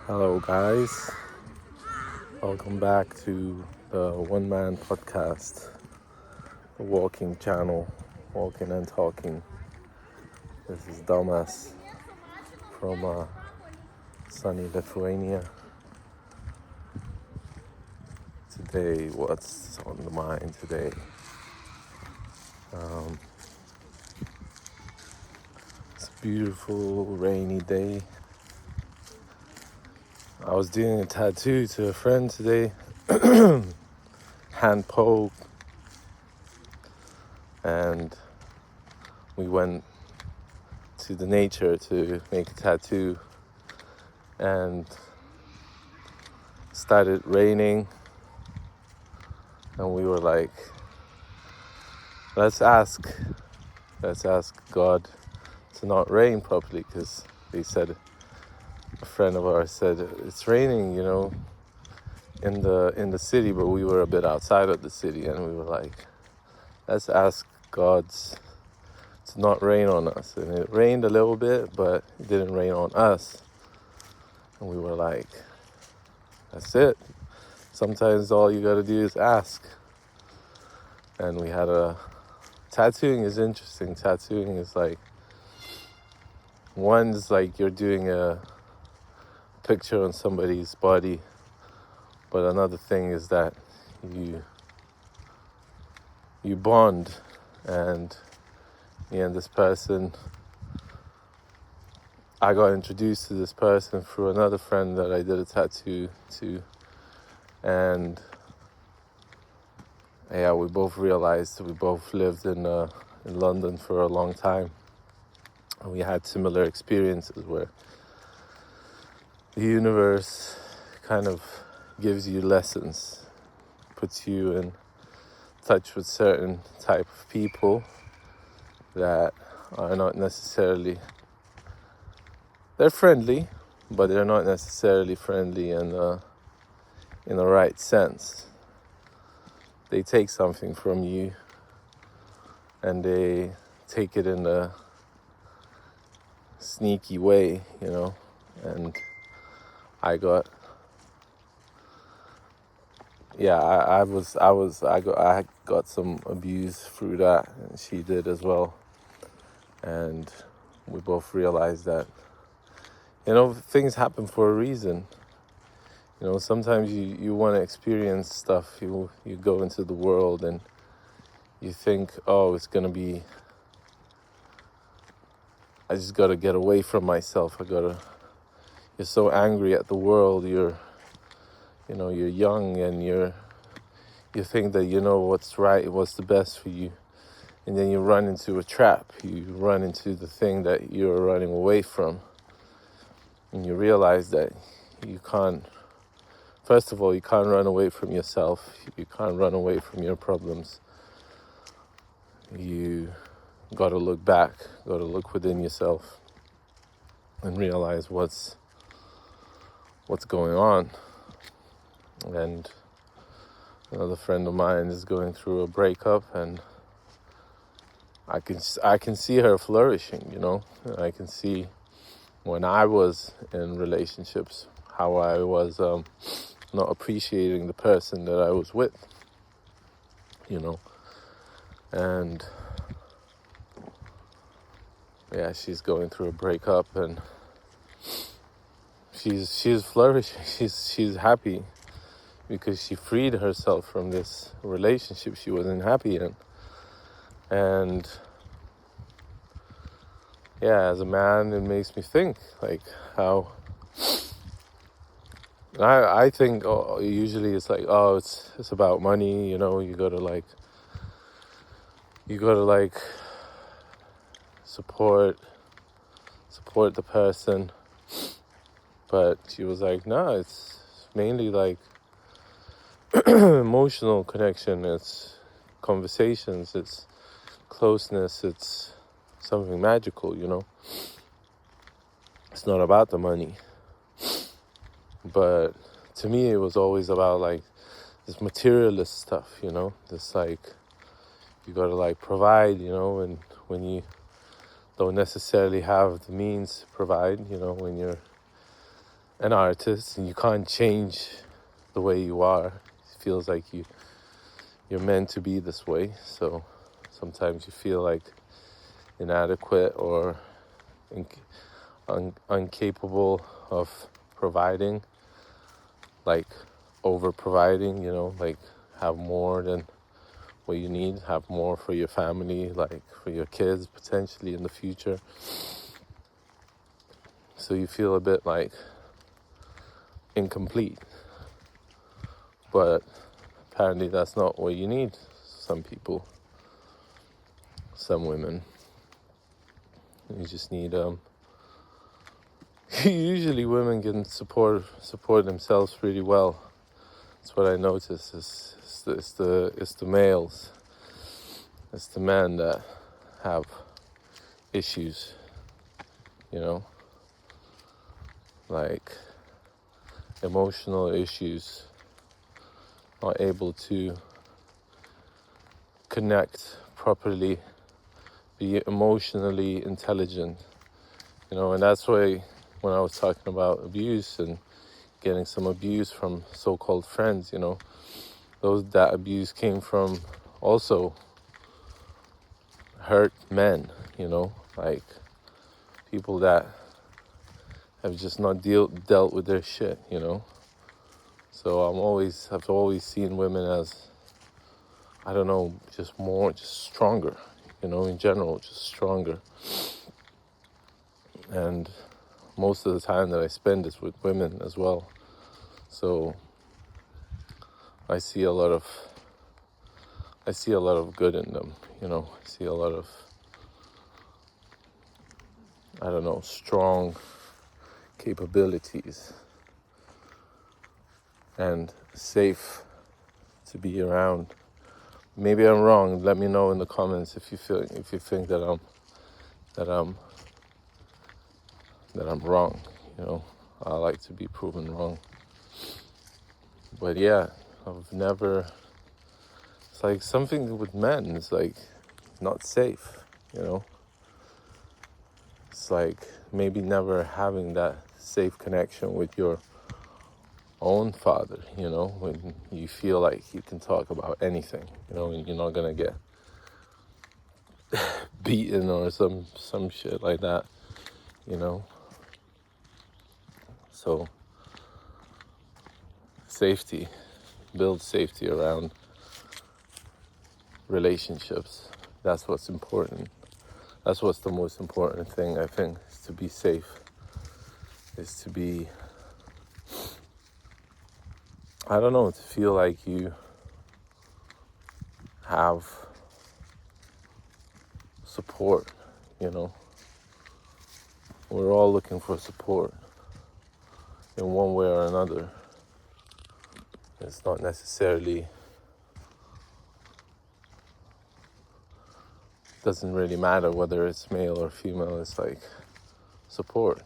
Hello, guys. Welcome back to the One Man Podcast, the walking channel, walking and talking. This is Domas from sunny Lithuania. Today, what's on the mind today? It's a beautiful rainy day. I was doing a tattoo to a friend today, hand poke, and we went to the nature to make a tattoo, and started raining, and we were like, let's ask God to not rain properly, because they said, a friend of ours said, it's raining, in the city, but we were a bit outside of the city, and we were like, let's ask God to not rain on us. And it rained a little bit, but it didn't rain on us. And we were like, that's it. Sometimes all you gotta do is ask. And we had tattooing is interesting. Tattooing is like, one's like you're doing a picture on somebody's body, but another thing is that you bond, and me and this person, I got introduced to this person through another friend that I did a tattoo to, and yeah, we both realized we both lived in London for a long time, and we had similar experiences where the universe kind of gives you lessons, puts you in touch with certain type of people that are not necessarily, they're friendly, but they're not necessarily friendly in the right sense. They take something from you, and they take it in a sneaky way, and I got I got some abuse through that, and she did as well. And we both realized that, things happen for a reason. Sometimes you want to experience stuff. You go into the world and you think, oh, it's gonna be, I just gotta get away from myself. You're so angry at the world. You're young, and you think that you know what's right, what's the best for you. And then you run into a trap. You run into the thing that you're running away from. And you realize that you can't, first of all, you can't run away from yourself. You can't run away from your problems. You gotta look back, gotta look within yourself and realize what's going on. And another friend of mine is going through a breakup, and I can see her flourishing, I can see when I was in relationships how I was not appreciating the person that I was with, and yeah, she's going through a breakup, and she's flourishing. She's happy because she freed herself from this relationship she wasn't happy in. And yeah, as a man, it makes me think, like, how I think usually it's like, oh, it's about money, you gotta support the person. But she was like, no, it's mainly like emotional connection, it's conversations, it's closeness, it's something magical, It's not about the money. But to me, it was always about like this materialist stuff, this like, you gotta like provide, and when you don't necessarily have the means to provide, when you're an artist, and you can't change the way you are. It feels like you're meant to be this way. So sometimes you feel like inadequate or incapable of providing, like over providing, like have more than what you need, have more for your family, like for your kids potentially in the future. So you feel a bit like incomplete. But apparently that's not what you need. Some people, some women, you just need usually women can support themselves pretty well. That's what I notice. It's the males, it's the men that have issues, like emotional issues, not able to connect properly, be emotionally intelligent, and that's why when I was talking about abuse and getting some abuse from so-called friends, that abuse came from also hurt men, like people that have just not dealt with their shit, So I've always seen women as, I don't know, just stronger, in general, just stronger. And most of the time that I spend is with women as well. So I see a lot of good in them, I see a lot of, I don't know, strong capabilities and safe to be around. Maybe I'm wrong. Let me know in the comments if you think that I'm wrong. I like to be proven wrong. But yeah, I've never. It's like something with men. It's like not safe. It's like maybe never having that safe connection with your own father. When you feel like you can talk about anything. And you're not gonna get beaten or some shit like that. So safety, build safety around relationships. That's what's important. That's what's the most important thing, I think, is to be safe, is to be, I don't know, to feel like you have support, We're all looking for support in one way or another. It's not necessarily, doesn't really matter whether it's male or female. It's like support,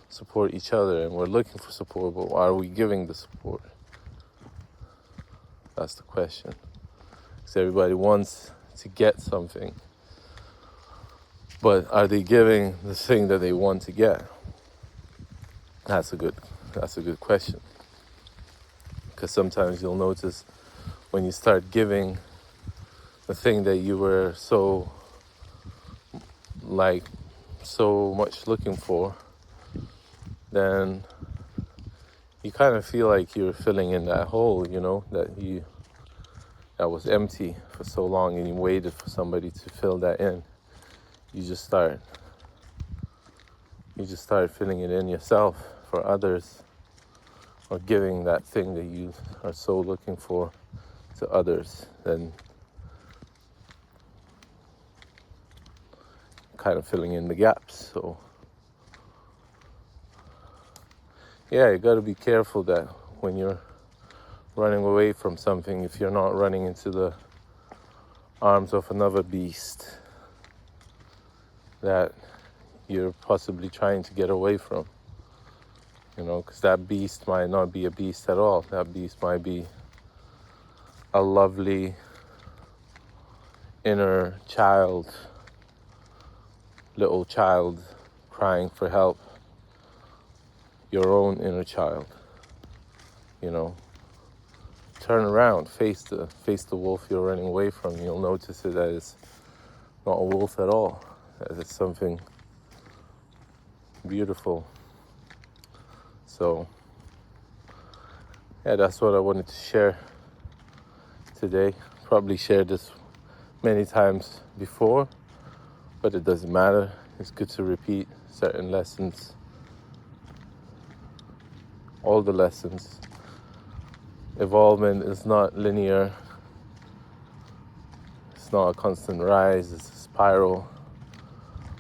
support each other, and we're looking for support, but are we giving the support? That's the question. Because everybody wants to get something, but are they giving the thing that they want to get? That's a good question. Because sometimes you'll notice when you start giving the thing that you were so much looking for, then you kind of feel like you're filling in that hole, that was empty for so long, and you waited for somebody to fill that in. You just start filling it in yourself for others, or giving that thing that you are so looking for to others, then kind of filling in the gaps. So yeah, you got to be careful that when you're running away from something, if you're not running into the arms of another beast that you're possibly trying to get away from, because that beast might not be a beast at all. That beast might be a lovely inner little child crying for help, your own inner child. You know, turn around, face the wolf you're running away from. You'll notice it that it's not a wolf at all, that it's something beautiful. So yeah, that's what I wanted to share today. Probably shared this many times before, but it doesn't matter. It's good to repeat certain lessons, all the lessons. Evolvement is not linear. It's not a constant rise, it's a spiral.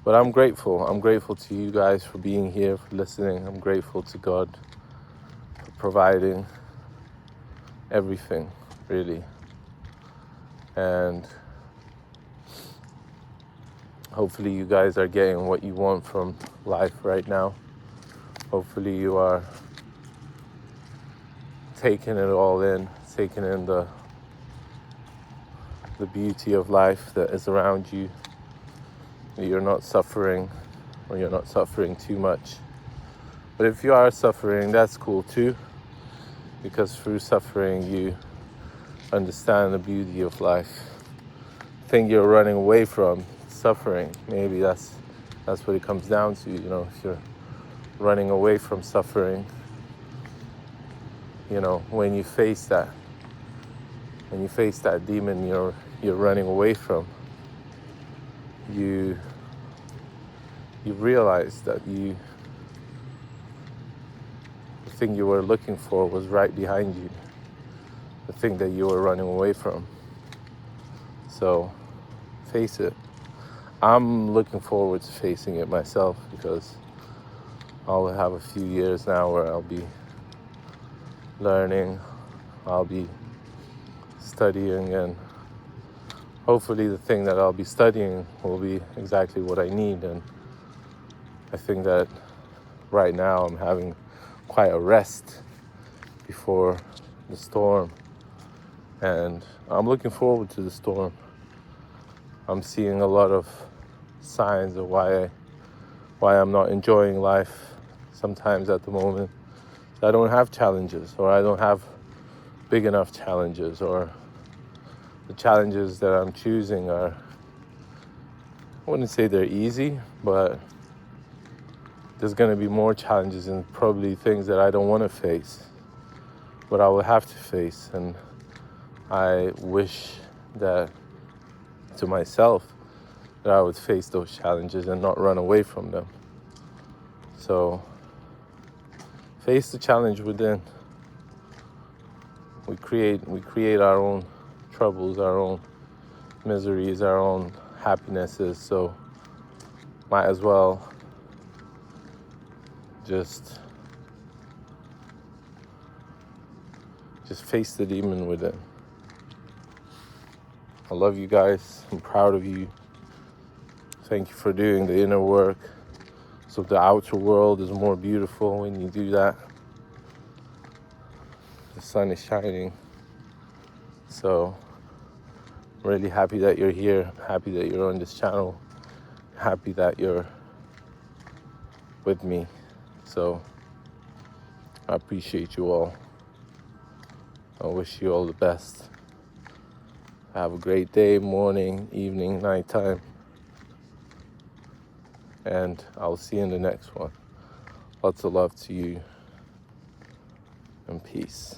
But I'm grateful. I'm grateful to you guys for being here, for listening. I'm grateful to God for providing everything, really. And hopefully you guys are getting what you want from life right now. Hopefully you are taking it all in, taking in the beauty of life that is around you. You're not suffering, or you're not suffering too much. But if you are suffering, that's cool too, because through suffering you understand the beauty of life. The thing you're running away from, suffering, maybe that's what it comes down to. You know, if you're running away from suffering, you know, when you face that demon you're running away from, you realize that the thing you were looking for was right behind you, the thing that you were running away from. So face it. I'm looking forward to facing it myself, because I'll have a few years now where I'll be learning, I'll be studying, and hopefully the thing that I'll be studying will be exactly what I need. And I think that right now I'm having quite a rest before the storm, and I'm looking forward to the storm. I'm seeing a lot of signs of why I'm not enjoying life sometimes at the moment. I don't have challenges, or I don't have big enough challenges, or the challenges that I'm choosing are, I wouldn't say they're easy, but there's going to be more challenges and probably things that I don't want to face, but I will have to face. And I wish that to myself that I would face those challenges and not run away from them. So face the challenge within. We create our own troubles, our own miseries, our own happinesses. So might as well just face the demon within. I love you guys. I'm proud of you. Thank you for doing the inner work, so the outer world is more beautiful when you do that. The sun is shining. So I'm really happy that you're here. I'm happy that you're on this channel. I'm happy that you're with me. So I appreciate you all. I wish you all the best. Have a great day, morning, evening, nighttime. And I'll see you in the next one. Lots of love to you, and peace.